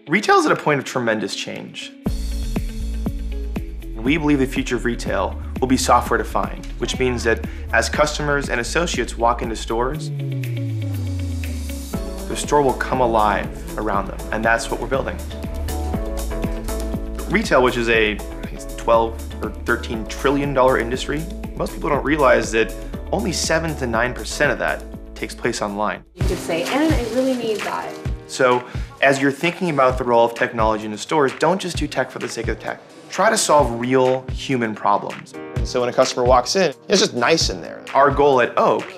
Retail is at a point of tremendous change. We believe the future of retail will be software defined, which means that as customers and associates walk into stores, the store will come alive around them, and that's what we're building. Retail, which is a 12 or $13 trillion industry, most people don't realize that only 7 to 9% of that takes place online. You could say, and I really need that. So as you're thinking about the role of technology in the stores, don't just do tech for the sake of tech. Try to solve real human problems. And so when a customer walks in, it's just nice in there. Our goal at Oak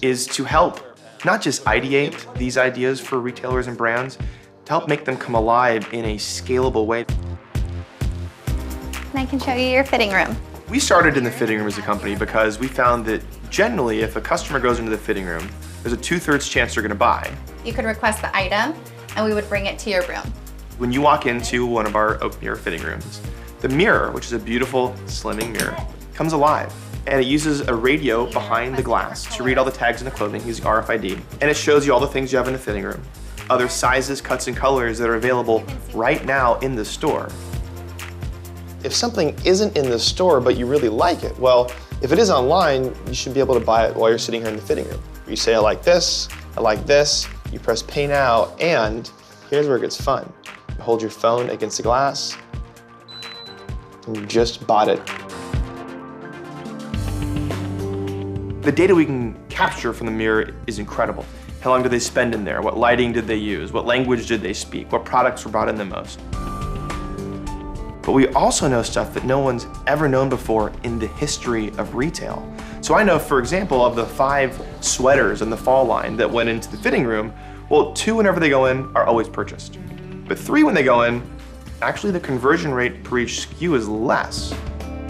is to help not just ideate these ideas for retailers and brands, to help make them come alive in a scalable way. And I can show you your fitting room. We started in the fitting room as a company because we found that generally if a customer goes into the fitting room, there's a 2/3 chance they're going to buy. You could request the item and we would bring it to your room. When you walk into one of our Oak Mirror fitting rooms, the mirror, which is a beautiful slimming mirror, comes alive. And it uses a radio behind the glass to read all the tags in the clothing using RFID. And it shows you all the things you have in the fitting room, other sizes, cuts, and colors that are available right now in the store. If something isn't in the store but you really like it, well, if it is online, you should be able to buy it while you're sitting here in the fitting room. You say, I like this, you press pay now, and here's where it gets fun. You hold your phone against the glass, and you just bought it. The data we can capture from the mirror is incredible. How long did they spend in there? What lighting did they use? What language did they speak? What products were brought in the most? But we also know stuff that no one's ever known before in the history of retail. So I know, for example, of the 5 sweaters in the fall line that went into the fitting room, well, 2 whenever they go in are always purchased. But 3 when they go in, actually the conversion rate per each SKU is less.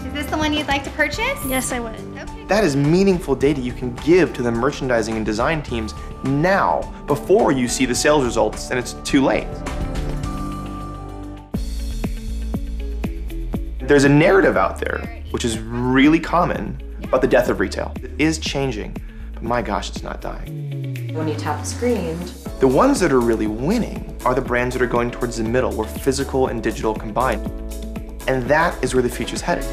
Is this the one you'd like to purchase? Yes, I would. Okay. That is meaningful data you can give to the merchandising and design teams now, before you see the sales results and it's too late. There's a narrative out there, which is really common, about the death of retail. It is changing, but my gosh, it's not dying. When you tap the screen, The ones that are really winning are the brands that are going towards the middle, where physical and digital combine. And that is where the future's headed.